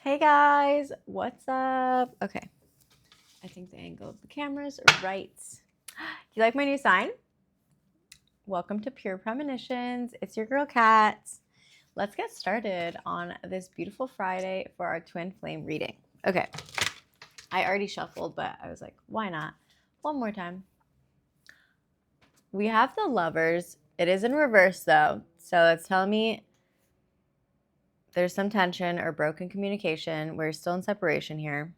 Hey guys, what's up? Okay, I think the angle of the camera's right. Do you like my new sign? Welcome to Pure Premonitions. It's your girl Kat. Let's get started on this beautiful Friday for our twin flame reading. Okay, I already shuffled, but I was like, why not? One more time. We have the Lovers. It is in reverse though, so it's telling me there's some tension or broken communication. We're still in separation here.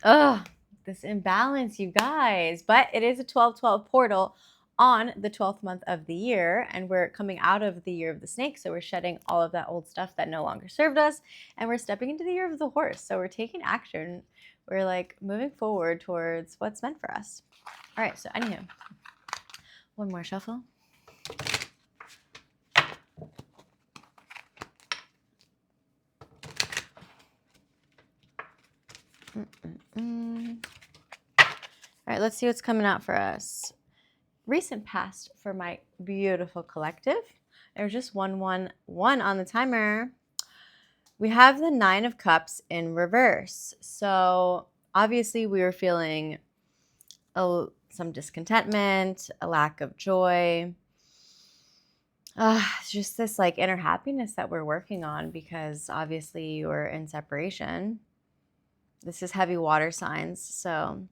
Ugh, this imbalance, you guys. But it is a 12-12 portal on the 12th month of the year, and we're coming out of the year of the snake, so we're shedding all of that old stuff that no longer served us, and we're stepping into the year of the horse, so we're taking action. We're like moving forward towards what's meant for us. All right, so anywho, one more shuffle. All right, let's see what's coming out for us. Recent past for my beautiful collective. There's just one on the timer. We have the 9 of Cups in reverse. So obviously we were feeling some discontentment, a lack of joy. It's just this like inner happiness that we're working on because obviously you were in separation. This is heavy water signs. So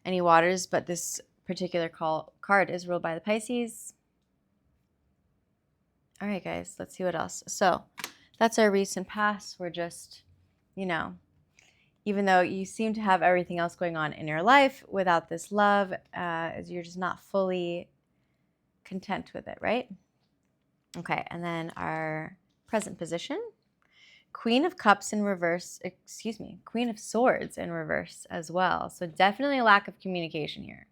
any waters, but this particular card is ruled by the Pisces. All right, guys, let's see what else. So that's our recent past. We're just, even though you seem to have everything else going on in your life, without this love, you're just not fully content with it, right? Okay, and then our present position, Queen of Cups in reverse, Queen of Swords in reverse as well. So definitely a lack of communication here.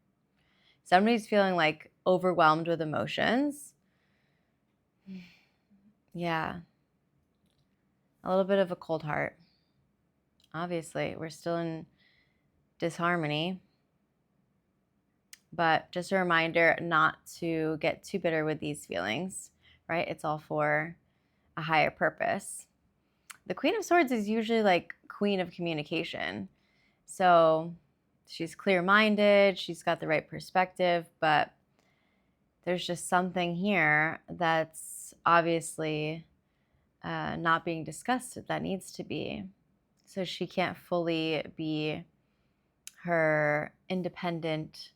Somebody's feeling like overwhelmed with emotions. Yeah. A little bit of a cold heart. Obviously, we're still in disharmony. But just a reminder not to get too bitter with these feelings, right? It's all for a higher purpose. The Queen of Swords is usually like queen of communication. So she's clear-minded, she's got the right perspective, but there's just something here that's obviously not being discussed that needs to be. So she can't fully be her independent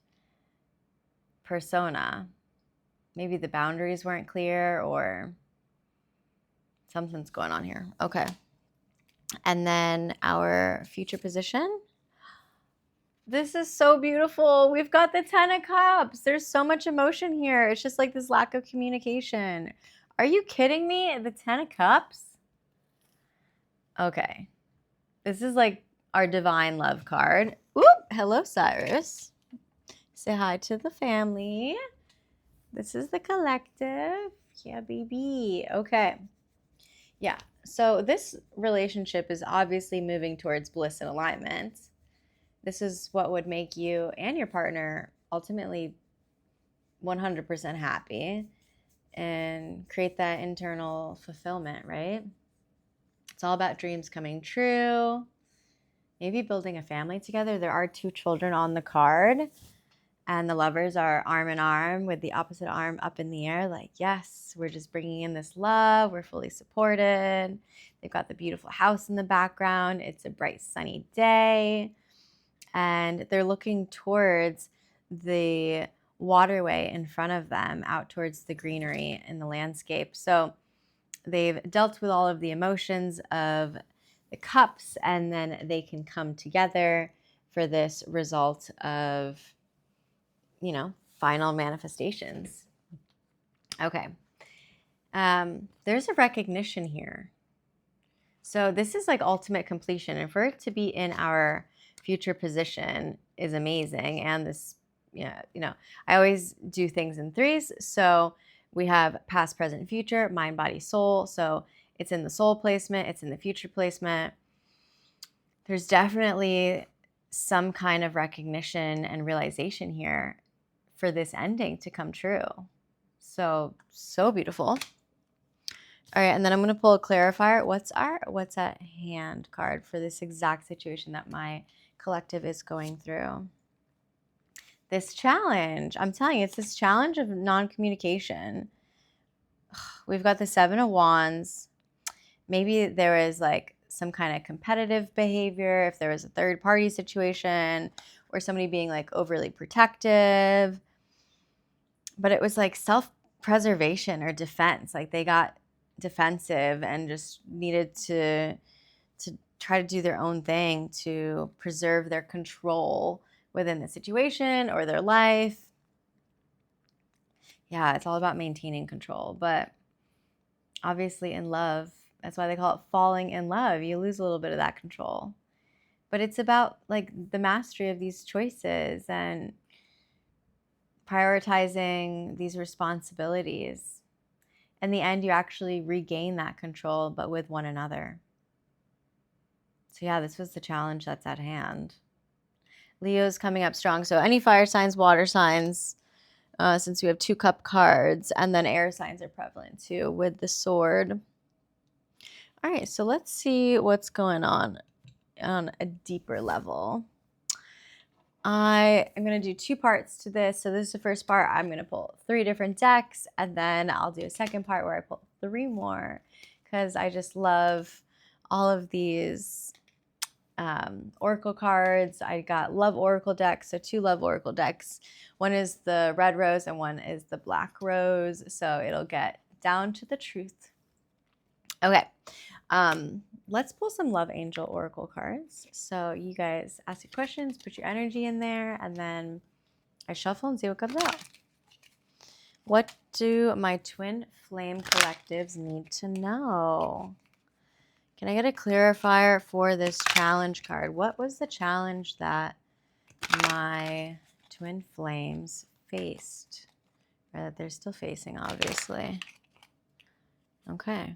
persona. Maybe the boundaries weren't clear or something's going on here. Okay. And then our future position. This is so beautiful. We've got the 10 of Cups. There's so much emotion here. It's just like this lack of communication. Are you kidding me? The 10 of Cups? Okay. This is like our divine love card. Oop, hello, Cyrus. Say hi to the family. This is the collective. Yeah, baby. Okay. Yeah. So this relationship is obviously moving towards bliss and alignment. This is what would make you and your partner ultimately 100% happy and create that internal fulfillment, right? It's all about dreams coming true. Maybe building a family together. There are 2 children on the card. And the lovers are arm in arm with the opposite arm up in the air. Like, yes, we're just bringing in this love. We're fully supported. They've got the beautiful house in the background. It's a bright, sunny day. And they're looking towards the waterway in front of them, out towards the greenery in the landscape. So they've dealt with all of the emotions of the cups, and then they can come together for this result of final manifestations. Okay. There's a recognition here. So this is like ultimate completion. And for it to be in our future position is amazing. And this, I always do things in 3s. So we have past, present, future, mind, body, soul. So it's in the soul placement. It's in the future placement. There's definitely some kind of recognition and realization here for this ending to come true. So beautiful. All right, and then I'm going to pull a clarifier. What's at hand card for this exact situation that my collective is going through? This challenge. I'm telling you, it's this challenge of non-communication. We've got the 7 of Wands. Maybe there is like some kind of competitive behavior, if there was a third party situation, or somebody being like overly protective. But it was like self-preservation or defense. Like they got defensive and just needed to try to do their own thing to preserve their control within the situation or their life. Yeah, it's all about maintaining control. But obviously in love, that's why they call it falling in love. You lose a little bit of that control. But it's about like the mastery of these choices and prioritizing these responsibilities. In the end, you actually regain that control, but with one another. So yeah, this was the challenge that's at hand. Leo's coming up strong. So any fire signs, water signs, since we have 2 cup cards, and then air signs are prevalent too with the sword. All right, so let's see what's going on a deeper level. I am going to do 2 parts to this. So this is the first part. I'm going to pull 3 different decks, and then I'll do a second part where I pull 3 more because I just love all of these oracle cards. I got love oracle decks, so 2 love oracle decks. One is the red rose and one is the black rose, so it'll get down to the truth. Okay, let's pull some love angel oracle cards. So you guys ask your questions, put your energy in there, and then I shuffle and see what comes out. What do my twin flame collectives need to know? Can I get a clarifier for this challenge card? What was the challenge that my twin flames faced? Or that they're still facing, obviously. Okay.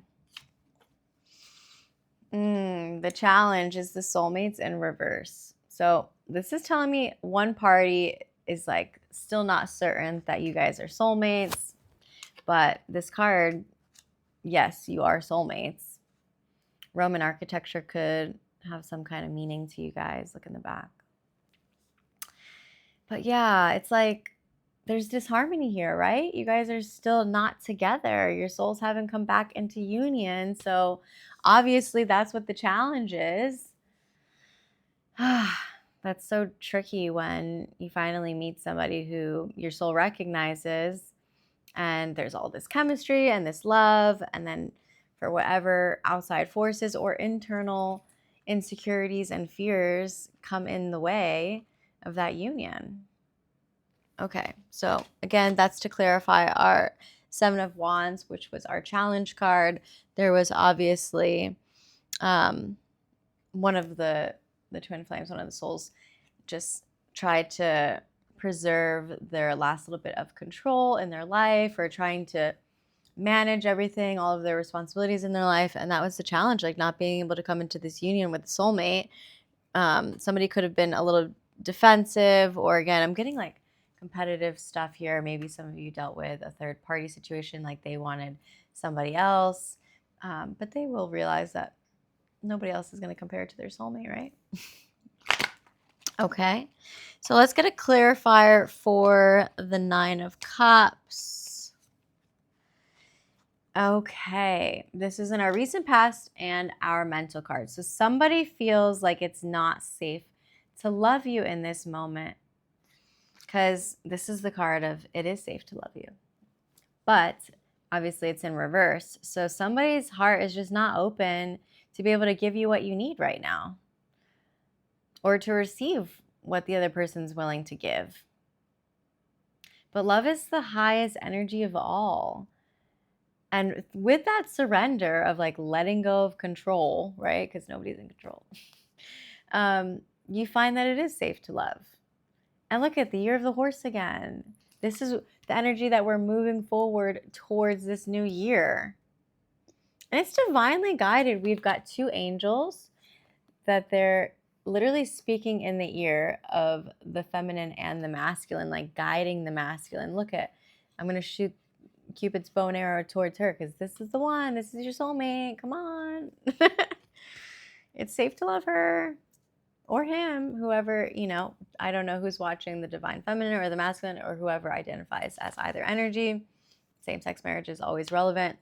The challenge is the soulmates in reverse. So this is telling me one party is like still not certain that you guys are soulmates. But this card, yes, you are soulmates. Roman architecture could have some kind of meaning to you guys. Look in the back. But yeah, it's like there's disharmony here, right? You guys are still not together. Your souls haven't come back into union. So obviously that's what the challenge is. That's so tricky when you finally meet somebody who your soul recognizes and there's all this chemistry and this love, and then for whatever outside forces or internal insecurities and fears come in the way of that union. Okay, so again, that's to clarify our 7 of Wands, which was our challenge card. There was obviously one of the twin flames, one of the souls, just tried to preserve their last little bit of control in their life, or trying to manage everything, all of their responsibilities in their life. And that was the challenge, like not being able to come into this union with a soulmate. Somebody could have been a little defensive, or again, I'm getting like competitive stuff here. Maybe some of you dealt with a third party situation, like they wanted somebody else, but they will realize that nobody else is going to compare to their soulmate, right? Okay, so let's get a clarifier for the 9 of Cups. Okay, this is in our recent past and our mental card. So somebody feels like it's not safe to love you in this moment, because this is the card of it is safe to love you. But obviously it's in reverse. So somebody's heart is just not open to be able to give you what you need right now, or to receive what the other person's willing to give. But love is the highest energy of all. And with that surrender of like letting go of control, right? Because nobody's in control. You find that it is safe to love. And look at the year of the horse again. This is the energy that we're moving forward towards this new year. And it's divinely guided. We've got 2 angels that they're literally speaking in the ear of the feminine and the masculine, like guiding the masculine. Look at, I'm going to shoot Cupid's bow and arrow towards her, because this is the one. This is your soulmate. Come on. It's safe to love her or him, whoever, you know. I don't know who's watching the divine feminine or the masculine, or whoever identifies as either energy. Same-sex marriage is always relevant.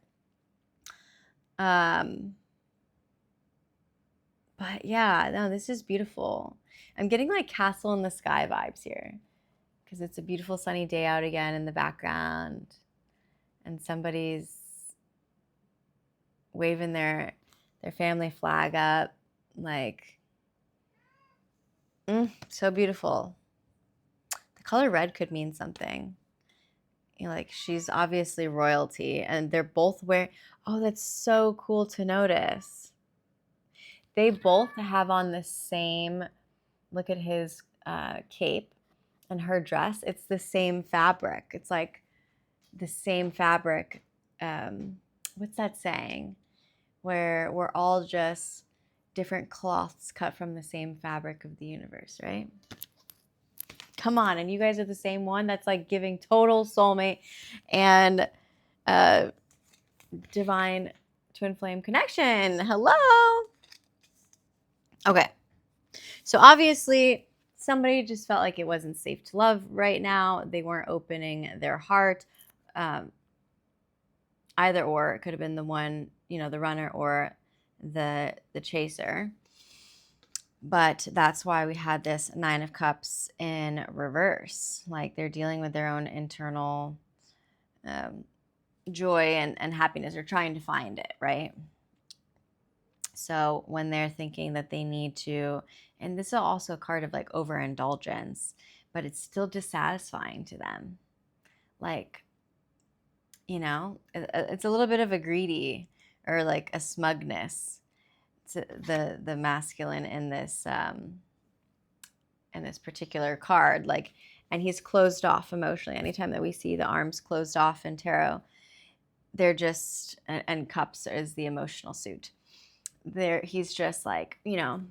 But yeah, no, this is beautiful. I'm getting like castle in the sky vibes here, because it's a beautiful sunny day out again in the background, and somebody's waving their family flag up, like, so beautiful. The color red could mean something. You know, like, she's obviously royalty, and they're both wearing, oh, that's so cool to notice. They both have on the same, look at his cape and her dress. It's the same fabric. It's like the same fabric. What's that saying? Where we're all just different cloths cut from the same fabric of the universe, right? Come on, and you guys are the same one. That's like giving total soulmate and divine twin flame connection. Hello. Okay. So obviously somebody just felt like it wasn't safe to love right now. They weren't opening their heart. Either or, it could have been the one, you know, the runner or the chaser. But that's why we had this 9 of Cups in reverse. Like, they're dealing with their own internal joy and happiness, or trying to find it, right? So when they're thinking that they need to, and this is also a card of like overindulgence, but it's still dissatisfying to them. Like, you know, it's a little bit of a greedy, or like a smugness to the masculine in this particular card. Like, and he's closed off emotionally. Anytime that we see the arms closed off in tarot, they're just, and cups is the emotional suit. He's just like, you know,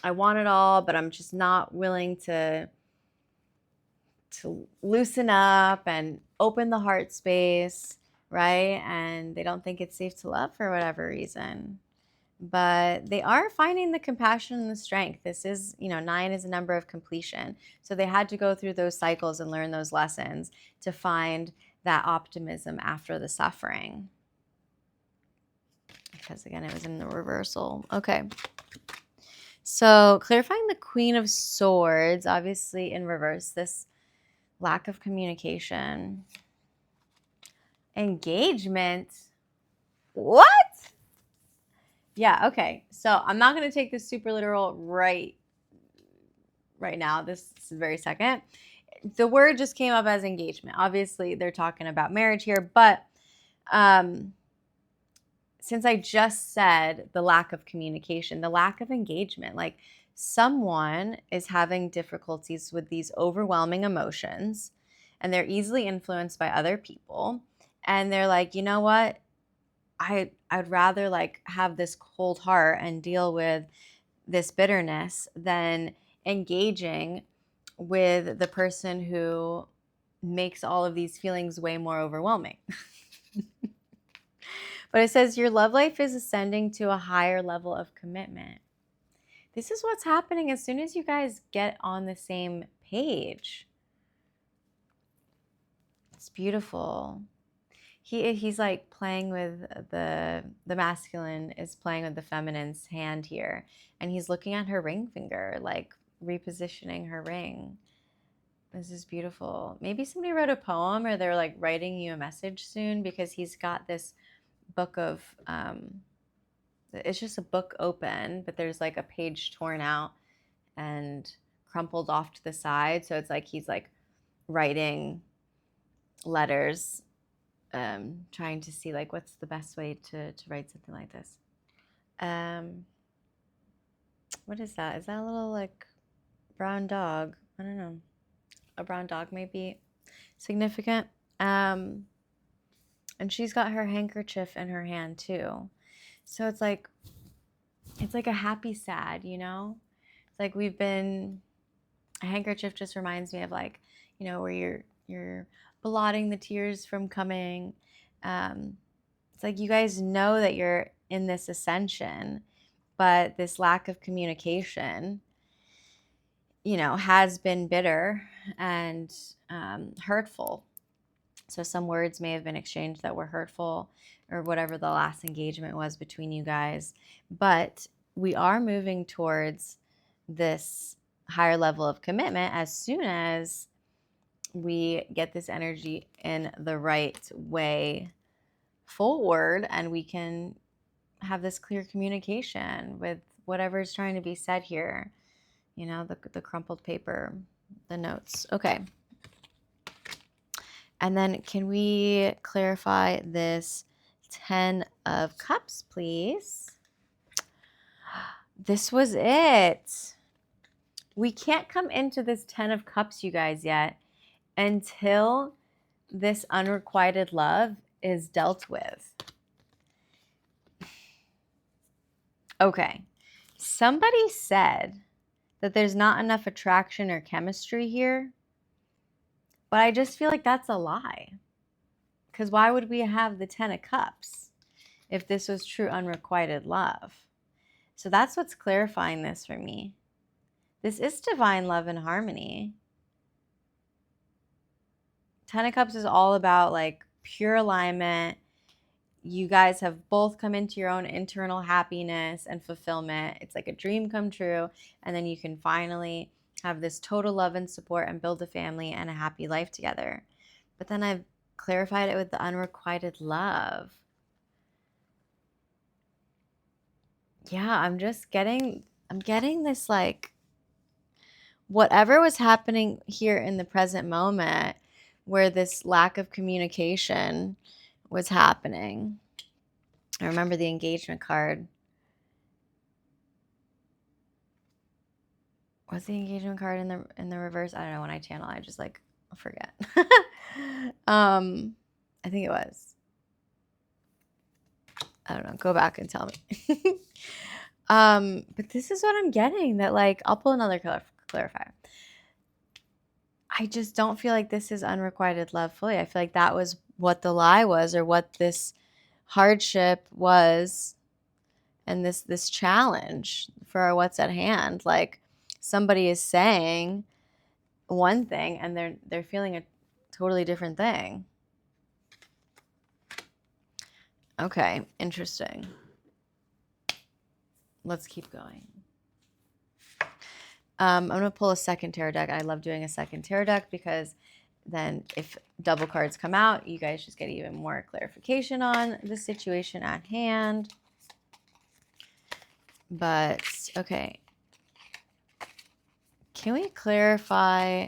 I want it all, but I'm just not willing to loosen up and open the heart space, right? And they don't think it's safe to love for whatever reason. But they are finding the compassion and the strength. This is, you know, 9 is a number of completion. So they had to go through those cycles and learn those lessons to find that optimism after the suffering. Because again, it was in the reversal. Okay. So clarifying the Queen of Swords, obviously in reverse, this lack of communication. Engagement. What? Yeah, okay. So I'm not going to take this super literal right now, this very second. The word just came up as engagement. Obviously, they're talking about marriage here, but since I just said the lack of communication, the lack of engagement, like, someone is having difficulties with these overwhelming emotions, and they're easily influenced by other people, and they're like, you know what? I'd rather like have this cold heart and deal with this bitterness than engaging with the person who makes all of these feelings way more overwhelming. But it says your love life is ascending to a higher level of commitment. This is what's happening as soon as you guys get on the same page. It's beautiful. He's like playing with the masculine is playing with the feminine's hand here, and he's looking at her ring finger, like repositioning her ring. This is beautiful. Maybe somebody wrote a poem, or they're like writing you a message soon, because he's got this book of it's just a book open, but there's like a page torn out and crumpled off to the side. So it's like he's like writing letters, trying to see like what's the best way to write something like this. What is that? Is that a little like brown dog? I don't know. A brown dog may be significant. And she's got her handkerchief in her hand too. So it's like a happy sad, you know? It's like a handkerchief just reminds me of like, you know, where you're blotting the tears from coming. It's like you guys know that you're in this ascension, but this lack of communication, has been bitter and hurtful. So some words may have been exchanged that were hurtful, or whatever the last engagement was between you guys. But we are moving towards this higher level of commitment as soon as we get this energy in the right way forward, and we can have this clear communication with whatever is trying to be said here. The crumpled paper, the notes. Okay. And then can we clarify this 10 of Cups, please? This was it. We can't come into this 10 of Cups, you guys, yet until this unrequited love is dealt with. Okay. Somebody said that there's not enough attraction or chemistry here, but I just feel like that's a lie. Because why would we have the 10 of Cups if this was true unrequited love? So that's what's clarifying this for me. This is divine love and harmony. 10 of Cups is all about like pure alignment. You guys have both come into your own internal happiness and fulfillment. It's like a dream come true. And then you can finally have this total love and support and build a family and a happy life together. But then I've clarified it with the unrequited love. Yeah, I'm getting this like whatever was happening here in the present moment where this lack of communication was happening. I remember the engagement card. Was the engagement card in the reverse? I don't know. When I channel, I just like forget. I think it was. I don't know. Go back and tell me. But this is what I'm getting. That like I'll pull another clarifier. I just don't feel like this is unrequited love fully. I feel like that was what the lie was, or what this hardship was, and this challenge for what's at hand. Like somebody is saying one thing and they're feeling a totally different thing. Okay, interesting. Let's keep going. I'm going to pull a second tarot deck. I love doing a second tarot deck because then if double cards come out, you guys just get even more clarification on the situation at hand. But, okay. Can we clarify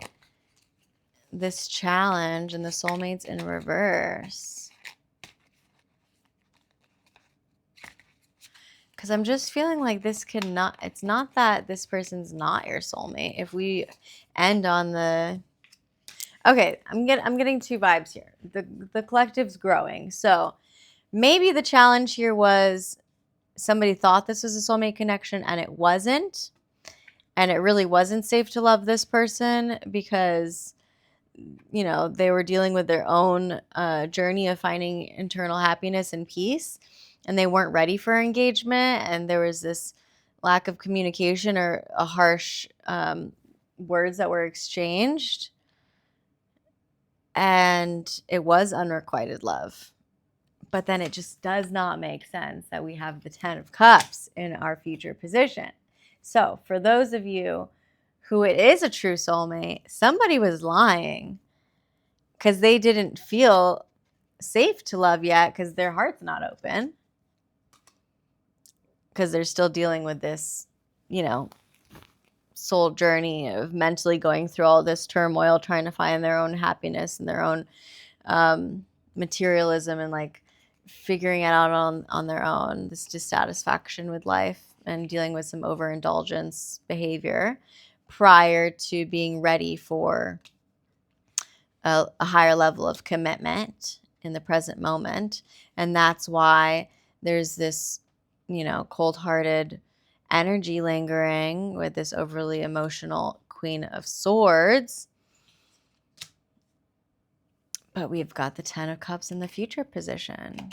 this challenge and the soulmates in reverse? Because I'm just feeling like this could not, it's not that this person's not your soulmate. If we end on the, okay, I'm getting two vibes here. The collective's growing. So maybe the challenge here was somebody thought this was a soulmate connection and it wasn't. And it really wasn't safe to love this person because, they were dealing with their own journey of finding internal happiness and peace. And they weren't ready for engagement, and there was this lack of communication or a harsh words that were exchanged, and it was unrequited love. But then it just does not make sense that we have the 10 of Cups in our future position. So for those of you who it is a true soulmate, somebody was lying because they didn't feel safe to love yet because their heart's not open. Because they're still dealing with this, soul journey of mentally going through all this turmoil, trying to find their own happiness and their own materialism, and like figuring it out on their own, this dissatisfaction with life and dealing with some overindulgence behavior prior to being ready for a higher level of commitment in the present moment. And that's why there's this cold-hearted energy lingering with this overly emotional Queen of Swords. But we've got the 10 of Cups in the future position.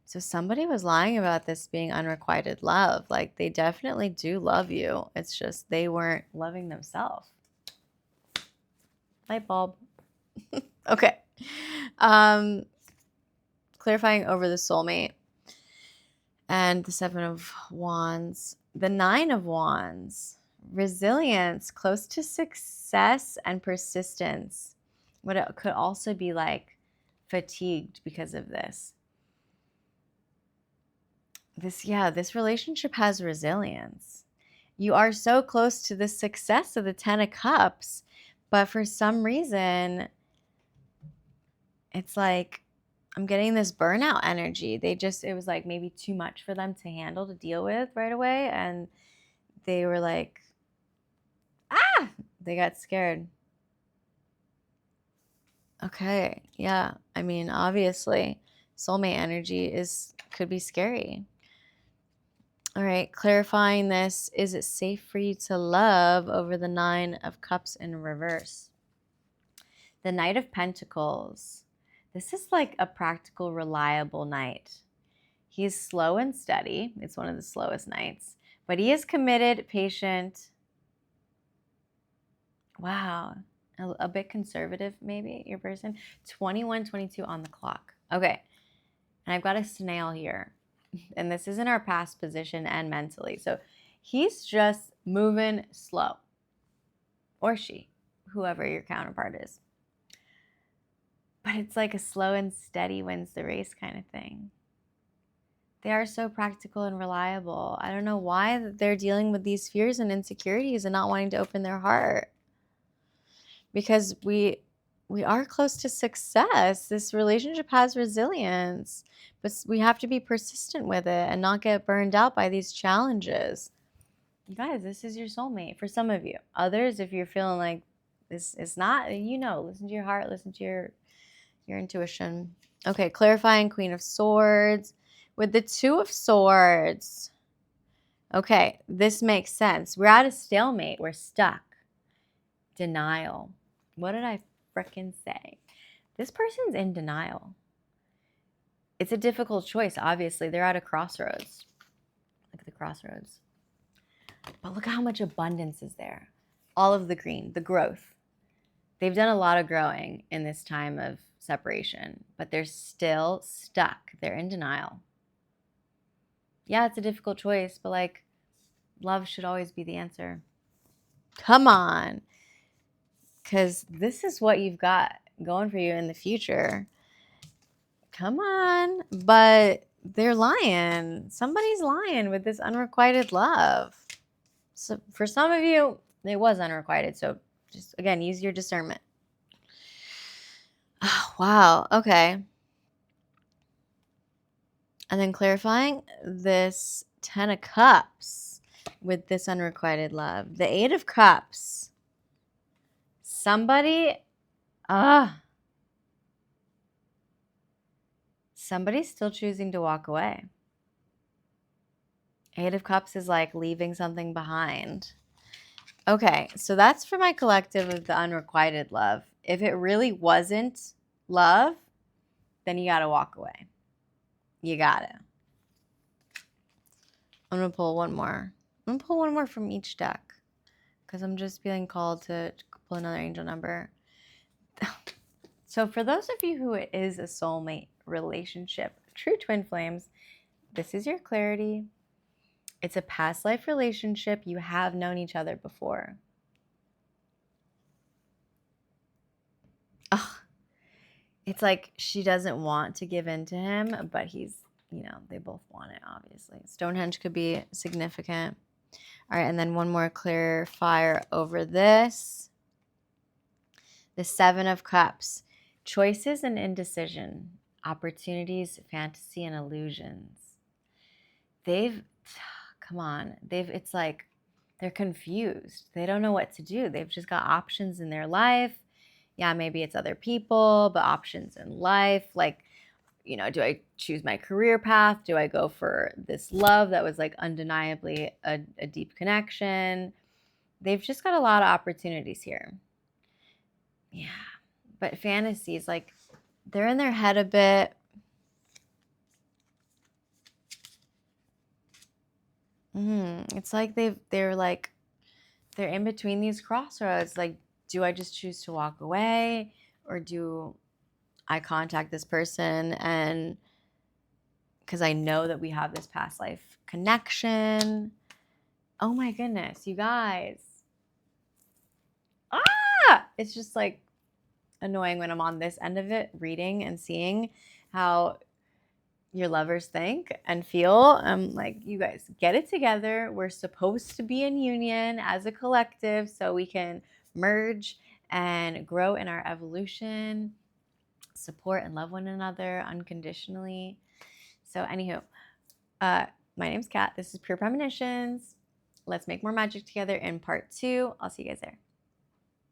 So somebody was lying about this being unrequited love. Like, they definitely do love you. It's just they weren't loving themselves. Light bulb. Okay. Clarifying over the soulmate. And the 7 of Wands. The 9 of Wands. Resilience, close to success and persistence. But it could also be like fatigued because of this. This relationship has resilience. You are so close to the success of the 10 of Cups, but for some reason, it's like I'm getting this burnout energy. It was like maybe too much for them to handle, to deal with right away. And they were like, they got scared. Okay. Yeah. I mean, obviously, soulmate energy could be scary. All right. Clarifying this. Is it safe for you to love over the 9 of Cups in reverse? The Knight of Pentacles. This is like a practical, reliable knight. He is slow and steady. It's one of the slowest knights. But he is committed, patient. Wow. A bit conservative, maybe, your person. 21:22 on the clock. Okay. And I've got a snail here. And this is in our past position and mentally. So he's just moving slow. Or she, whoever your counterpart is. But it's like a slow and steady wins the race kind of thing. They are so practical and reliable. I don't know why they're dealing with these fears and insecurities and not wanting to open their heart. Because we are close to success. This relationship has resilience, but we have to be persistent with it and not get burned out by these challenges. You guys, this is your soulmate for some of you. Others, if you're feeling like this is not, listen to your heart, listen to your intuition. Okay, clarifying Queen of Swords with the 2 of Swords. Okay, this makes sense. We're at a stalemate. We're stuck. Denial. What did I frickin' say? This person's in denial. It's a difficult choice, obviously. They're at a crossroads. Look at the crossroads. But look how much abundance is there. All of the green, the growth. They've done a lot of growing in this time of separation, but they're still stuck. They're in denial. Yeah, it's a difficult choice, but like, love should always be the answer. Come on. Because this is what you've got going for you in the future. Come on. But they're lying. Somebody's lying with this unrequited love. So for some of you, it was unrequited. So just, again, use your discernment. Oh, wow. Okay. And then clarifying this 10 of Cups with this unrequited love. The 8 of Cups. Somebody's still choosing to walk away. 8 of Cups is like leaving something behind. Okay, so that's for my collective of the unrequited love. If it really wasn't love, then you got to walk away. You got to. I'm going to pull one more. I'm going to pull one more from each deck because I'm just feeling called to pull another angel number. So for those of you who it is a soulmate relationship, true twin flames, this is your clarity. It's a past life relationship. You have known each other before. Oh, it's like she doesn't want to give in to him, but he's, they both want it, obviously. Stonehenge could be significant. All right, and then one more clear fire over this. The 7 of Cups. Choices and indecision. Opportunities, fantasy, and illusions. It's like they're confused. They don't know what to do. They've just got options in their life. Yeah, maybe it's other people, but options in life. Like, do I choose my career path? Do I go for this love that was like undeniably a deep connection? They've just got a lot of opportunities here. Yeah, but fantasy is like they're in their head a bit. It's like they're in between these crossroads. Like, do I just choose to walk away, or do I contact this person, and because I know that we have this past life connection. Oh my goodness, you guys. It's just like annoying when I'm on this end of it reading and seeing how your lovers think and feel. I'm like, you guys get it together. We're supposed to be in union as a collective so we can merge and grow in our evolution, support and love one another unconditionally. So anywho, my name's Kat. This is Pure Premonitions. Let's make more magic together in part 2. I'll see you guys there.